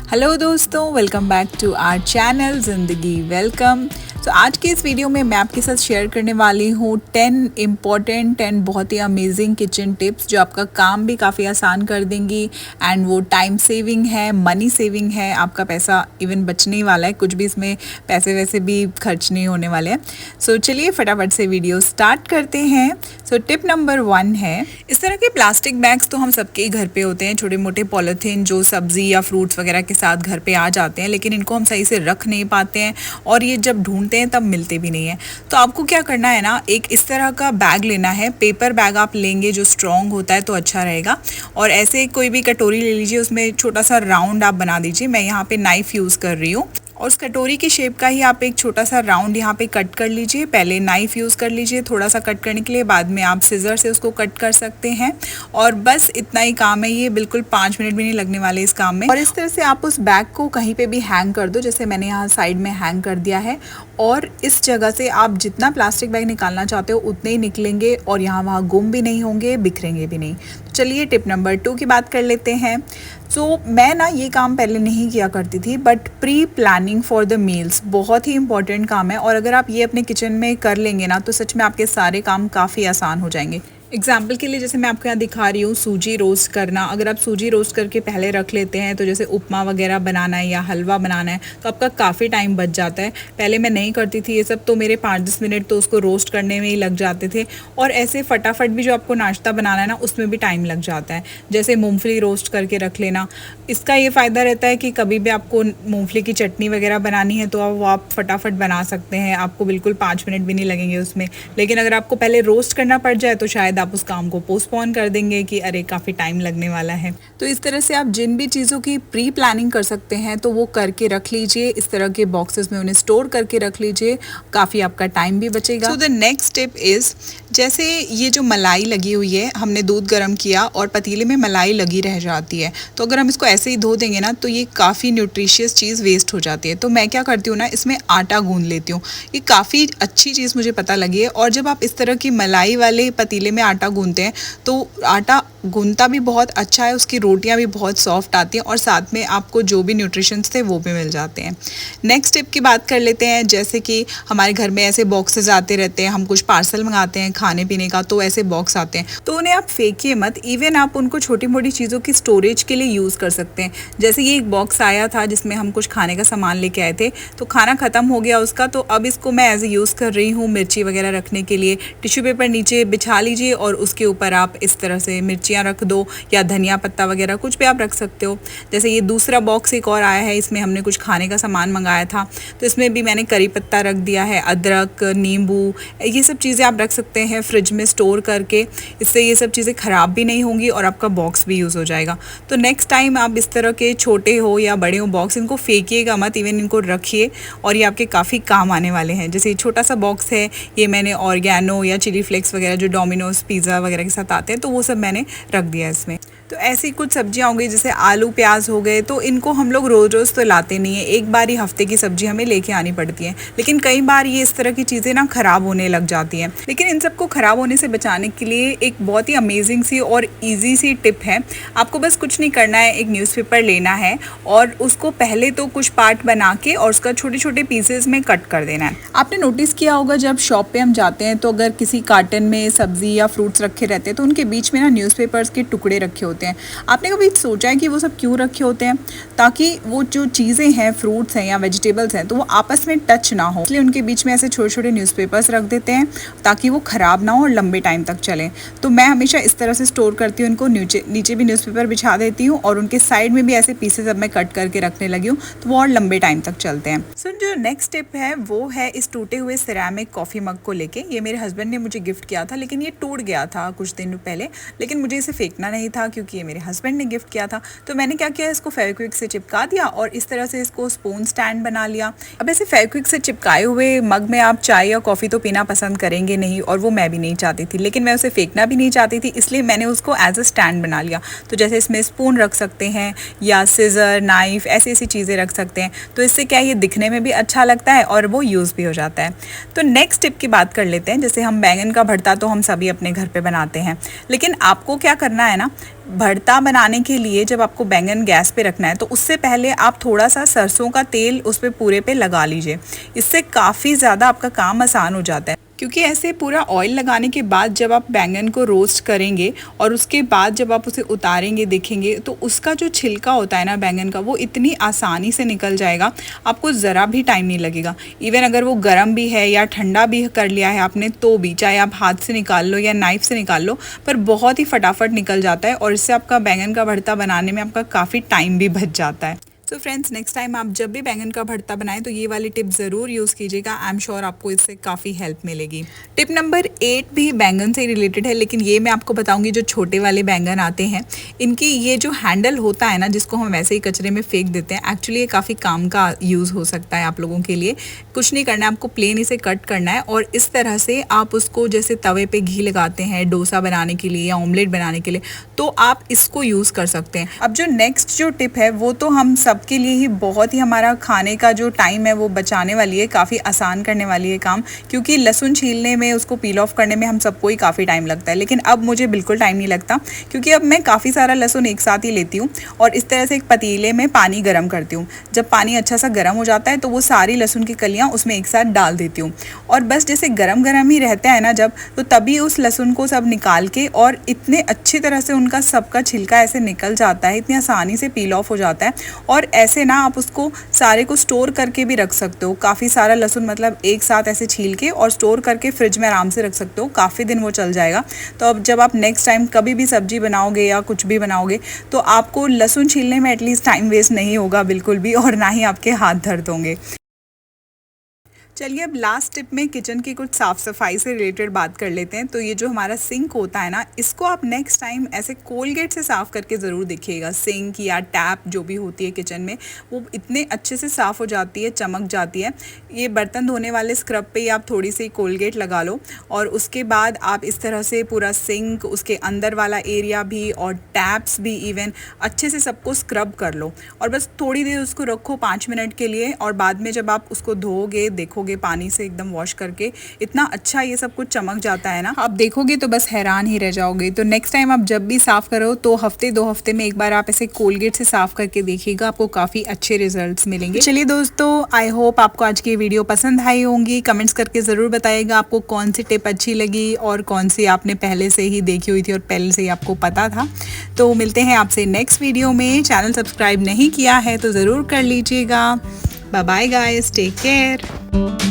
Hello दोस्तों, welcome back to our channel Zindagi welcome. तो आज के इस वीडियो में मैं आपके साथ शेयर करने वाली हूँ 10 इम्पॉर्टेंट एंड बहुत ही अमेजिंग किचन टिप्स जो आपका काम भी काफ़ी आसान कर देंगी। एंड वो टाइम सेविंग है, मनी सेविंग है, आपका पैसा इवन बचने ही वाला है, कुछ भी इसमें पैसे वैसे भी खर्च नहीं होने वाले हैं। सो चलिए फटाफट से वीडियो स्टार्ट करते हैं। सो टिप नंबर 1 है, इस तरह के प्लास्टिक बैग्स तो हम सबके घर पे होते हैं, छोटे मोटे पॉलीथीन जो सब्जी या फ्रूट्स वगैरह के साथ घर पे आ जाते हैं, लेकिन इनको हम सही से रख नहीं पाते हैं और ये जब ढूंढते हैं तब मिलते भी नहीं है। तो आपको क्या करना है ना, एक इस तरह का बैग लेना है। पेपर बैग आप लेंगे जो स्ट्रॉन्ग होता है तो अच्छा रहेगा। और ऐसे कोई भी कटोरी ले लीजिए, उसमें छोटा सा राउंड आप बना दीजिए। मैं यहाँ पे नाइफ यूज़ कर रही हूँ और उस कटोरी की शेप का ही आप एक छोटा सा राउंड यहाँ पे कट कर लीजिए। पहले नाइफ यूज़ कर लीजिए थोड़ा सा कट करने के लिए, बाद में आप सिजर से उसको कट कर सकते हैं। और बस इतना ही काम है, ये बिल्कुल 5 मिनट भी नहीं लगने वाले इस काम में। और इस तरह से आप उस बैग को कहीं पे भी हैंग कर दो, जैसे मैंने यहाँ साइड में हैंग कर दिया है। और इस जगह से आप जितना प्लास्टिक बैग निकालना चाहते हो उतने ही निकलेंगे और यहाँ वहाँ गुम भी नहीं होंगे, बिखरेंगे भी नहीं। तो चलिए टिप नंबर 2 की बात कर लेते हैं। मैं ना ये काम पहले नहीं किया करती थी, but pre planning for the meals बहुत ही इंपॉर्टेंट काम है। और अगर आप ये अपने किचन में कर लेंगे ना, तो सच में आपके सारे काम काफ़ी आसान हो जाएंगे। एग्जाम्पल के लिए जैसे मैं आपको यहाँ दिखा रही हूँ सूजी रोस्ट करना। अगर आप सूजी रोस्ट करके पहले रख लेते हैं, तो जैसे उपमा वगैरह बनाना है या हलवा बनाना है तो आपका काफ़ी टाइम बच जाता है। पहले मैं नहीं करती थी ये सब, तो मेरे 5-10 मिनट तो उसको रोस्ट करने में ही लग जाते थे। और ऐसे फटाफट भी जो आपको नाश्ता बनाना है ना, उसमें भी टाइम लग जाता है। जैसे मूँगफली रोस्ट करके रख लेना, इसका ये फ़ायदा रहता है कि कभी भी आपको मूँगफली की चटनी वगैरह बनानी है तो वो आप फटाफट बना सकते हैं, आपको बिल्कुल 5 मिनट भी नहीं लगेंगे उसमें। लेकिन अगर आपको पहले रोस्ट करना पड़ जाए तो शायद आप उस काम को पोस्टपोन कर देंगे कि अरे काफ़ी टाइम लगने वाला है। तो इस तरह से आप जिन भी चीज़ों की प्री प्लानिंग कर सकते हैं तो वो करके रख लीजिए, इस तरह के बॉक्सेस में उन्हें स्टोर करके रख लीजिए, काफ़ी आपका टाइम भी बचेगा। So the next tip is, जैसे ये जो मलाई लगी हुई है, हमने दूध गर्म किया और पतीले में मलाई लगी रह जाती है, तो अगर हम इसको ऐसे ही धो देंगे ना तो ये काफ़ी न्यूट्रिशियस चीज़ वेस्ट हो जाती है। तो मैं क्या करती हूँ ना, इसमें आटा गूंद लेती हूँ। ये काफ़ी अच्छी चीज़ मुझे पता लगी है। और जब आप इस तरह की मलाई वाले पतीले में आटा गूंदते हैं तो आटा गूंदता भी बहुत अच्छा है, उसकी रोटियां भी बहुत सॉफ्ट आती हैं और साथ में आपको जो भी न्यूट्रिशंस थे वो भी मिल जाते हैं। नेक्स्ट टिप की बात कर लेते हैं। जैसे कि हमारे घर में ऐसे बॉक्सेस आते रहते हैं, हम कुछ पार्सल मंगाते हैं खाने पीने का, तो ऐसे बॉक्स आते हैं, तो उन्हें आप फेंकिए मत। इवन आप उनको छोटी मोटी चीज़ों की स्टोरेज के लिए यूज़ कर सकते हैं। जैसे ये एक बॉक्स आया था जिसमें हम कुछ खाने का सामान लेके आए थे, तो खाना ख़त्म हो गया उसका, तो अब इसको मैं एज ए यूज़ कर रही हूँ मिर्ची वगैरह रखने के लिए। टिश्यू पेपर नीचे बिछा लीजिए और उसके ऊपर आप इस तरह से मिर्चियाँ रख दो या धनिया पत्ता वगैरह कुछ भी आप रख सकते हो। जैसे ये दूसरा बॉक्स एक और आया है, इसमें हमने कुछ खाने का सामान मंगाया था, तो इसमें भी मैंने करी पत्ता रख दिया है, अदरक, नींबू, ये सब चीज़ें आप रख सकते हैं फ्रिज में स्टोर करके। इससे ये सब चीज़ें ख़राब भी नहीं होंगी और आपका बॉक्स भी यूज़ हो जाएगा। तो नेक्स्ट टाइम आप इस तरह के छोटे हो या बड़े हो बॉक्स, इनको फेंकिएगा मत, इवन इनको रखिए और ये आपके काफ़ी काम आने वाले हैं। जैसे ये छोटा सा बॉक्स है, ये मैंने ऑर्गेनो या चिली फ्लेक्स वगैरह जो डोमिनोज पिज़्ज़ा वगैरह के साथ आते हैं, तो वो सब मैंने रख दिया इसमें। तो ऐसी कुछ सब्जियां हो गई, जैसे आलू प्याज हो गए, तो इनको हम लोग रोज़ रोज़ तो लाते नहीं है, एक बार ही हफ्ते की सब्जी हमें लेके आनी पड़ती है। लेकिन कई बार ये इस तरह की चीज़ें ना ख़राब होने लग जाती हैं। लेकिन इन सबको ख़राब होने से बचाने के लिए एक बहुत ही अमेजिंग सी और ईजी सी टिप है। आपको बस कुछ नहीं करना है, एक न्यूज़पेपर लेना है और उसको पहले तो कुछ पार्ट बना के और उसका छोटे छोटे पीसेस में कट कर देना है। आपने नोटिस किया होगा जब शॉप पे हम जाते हैं तो अगर किसी कार्टन में सब्जी या फ्रूट्स रखे रहते हैं तो उनके बीच में ना न्यूज़पेपर्स के टुकड़े रखे होते हैं। आपने कभी सोचा है कि वो सब क्यों रखे होते हैं? ताकि वो जो चीज़ें हैं, फ्रूट्स हैं या वेजिटेबल्स हैं, तो वो आपस में टच ना हो, इसलिए उनके बीच में ऐसे छोटे छोटे न्यूज़पेपर्स रख देते हैं ताकि वो ख़राब ना हो और लंबे टाइम तक चलें। तो मैं हमेशा इस तरह से स्टोर करती हूँ इनको, नीचे भी न्यूज़पेपर बिछा देती हूँ और उनके साइड में भी ऐसे पीसेस अब मैं कट करके रखने लगी हूँ, तो वो और लंबे टाइम तक चलते हैं। सो जो नेक्स्ट टिप है वो है इस टूटे हुए सिरेमिक कॉफ़ी मग को लेके। ये मेरे हस्बैंड ने मुझे गिफ्ट किया था, लेकिन ये टूट गया था कुछ दिन पहले, लेकिन मुझे इसे फेंकना नहीं था क्योंकि ये मेरे हस्बैंड ने गिफ्ट किया था। तो मैंने क्या किया, इसको फेविक्विक से चिपका दिया और इस तरह से इसको स्पून स्टैंड बना लिया। अब ऐसे फेविक्विक से चिपकाए हुए मग में आप चाय या कॉफ़ी तो पीना पसंद करेंगे नहीं, और वो मैं भी नहीं चाहती थी, लेकिन मैं उसे फेंकना भी नहीं चाहती थी, इसलिए मैंने उसको एज अ स्टैंड बना लिया। तो जैसे इसमें स्पून रख सकते हैं या सिजर, नाइफ, ऐसी ऐसी चीज़ें रख सकते हैं। तो इससे क्या, ये दिखने में भी अच्छा लगता है और वो यूज़ भी हो जाता है। तो नेक्स्ट टिप की बात कर लेते हैं। जैसे हम बैंगन का भरता तो हम सभी अपने अपने घर पे बनाते हैं। लेकिन आपको क्या करना है ना, भरता बनाने के लिए जब आपको बैंगन गैस पे रखना है तो उससे पहले आप थोड़ा सा सरसों का तेल उस पे पूरे पे लगा लीजिए। इससे काफ़ी ज़्यादा आपका काम आसान हो जाता है, क्योंकि ऐसे पूरा ऑयल लगाने के बाद जब आप बैंगन को रोस्ट करेंगे और उसके बाद जब आप उसे उतारेंगे देखेंगे तो उसका जो छिलका होता है ना बैंगन का, वो इतनी आसानी से निकल जाएगा, आपको ज़रा भी टाइम नहीं लगेगा। इवन अगर वो गर्म भी है या ठंडा भी कर लिया है आपने तो भी, चाहे आप हाथ से निकाल लो या नाइफ से निकाल लो, पर बहुत ही फटाफट निकल जाता है और इससे आपका बैंगन का भरता बनाने में आपका काफ़ी टाइम भी बच जाता है। तो फ्रेंड्स, नेक्स्ट टाइम आप जब भी बैंगन का भरता बनाएं तो ये वाली टिप ज़रूर यूज़ कीजिएगा। आई एम श्योर आपको इससे काफ़ी हेल्प मिलेगी। टिप नंबर 8 भी बैंगन से रिलेटेड है, लेकिन ये मैं आपको बताऊंगी जो छोटे वाले बैंगन आते हैं, इनकी ये जो हैंडल होता है ना, जिसको हम वैसे ही कचरे में फेंक देते हैं, एक्चुअली ये काफ़ी काम का यूज़ हो सकता है आप लोगों के लिए। कुछ नहीं करना है, आपको प्लेन इसे कट करना है और इस तरह से आप उसको जैसे तवे पर घी लगाते हैं डोसा बनाने के लिए या ऑमलेट बनाने के लिए, तो आप इसको यूज़ कर सकते हैं। अब जो नेक्स्ट जो टिप है वो तो हम सब के लिए ही बहुत ही हमारा खाने का जो टाइम है वो बचाने वाली है, काफ़ी आसान करने वाली है काम, क्योंकि लहसुन छीलने में, उसको पील ऑफ करने में हम सबको ही काफ़ी टाइम लगता है। लेकिन अब मुझे बिल्कुल टाइम नहीं लगता, क्योंकि अब मैं काफ़ी सारा लहसुन एक साथ ही लेती हूँ और इस तरह से एक पतीले में पानी गर्म करती हूँ। जब पानी अच्छा सा गर्म हो जाता है तो वो सारी लहसुन की कलियाँ उसमें एक साथ डाल देती हूँ और बस जैसे गरम गरम ही रहता है ना जब, तो तभी उस लहसुन को सब निकाल के, और इतने अच्छी तरह से उनका सबका छिलका ऐसे निकल जाता है, इतनी आसानी से पील ऑफ हो जाता है। और ऐसे ना आप उसको सारे को स्टोर करके भी रख सकते हो। काफ़ी सारा लहसुन मतलब एक साथ ऐसे छील के और स्टोर करके फ्रिज में आराम से रख सकते हो, काफ़ी दिन वो चल जाएगा। तो अब जब आप नेक्स्ट टाइम कभी भी सब्जी बनाओगे या कुछ भी बनाओगे तो आपको लहसुन छीलने में एटलीस्ट टाइम वेस्ट नहीं होगा बिल्कुल भी, और ना ही आपके हाथ दर्द होंगे। चलिए अब लास्ट टिप में किचन की कुछ साफ़ सफाई से रिलेटेड बात कर लेते हैं। तो ये जो हमारा सिंक होता है ना, इसको आप नेक्स्ट टाइम ऐसे कोलगेट से साफ़ करके ज़रूर देखिएगा। सिंक या टैप जो भी होती है किचन में, वो इतने अच्छे से साफ़ हो जाती है, चमक जाती है। ये बर्तन धोने वाले स्क्रब पे ही आप थोड़ी सी कोलगेट लगा लो और उसके बाद आप इस तरह से पूरा सिंक, उसके अंदर वाला एरिया भी और टैप्स भी इवन अच्छे से सबको स्क्रब कर लो और बस थोड़ी देर उसको रखो 5 मिनट के लिए, और बाद में जब आप उसको धोओगे देखोगे पानी से एकदम वॉश करके, इतना अच्छा ये सब कुछ चमक जाता है ना, आप देखोगे तो बस हैरान ही रह जाओगे। तो नेक्स्ट टाइम आप जब भी साफ़ करो तो हफ्ते 2 हफ्ते में एक बार आप ऐसे कोलगेट से साफ़ करके देखिएगा, आपको काफ़ी अच्छे रिजल्ट्स मिलेंगे। चलिए दोस्तों, आई होप आपको आज की वीडियो पसंद आई होंगी। कमेंट्स करके ज़रूर बताइएगा आपको कौन सी टिप अच्छी लगी और कौन सी आपने पहले से ही देखी हुई थी और पहले से ही आपको पता था। तो मिलते हैं आपसे नेक्स्ट वीडियो में। चैनल सब्सक्राइब नहीं किया है तो ज़रूर कर लीजिएगा। Bye bye guys, take care.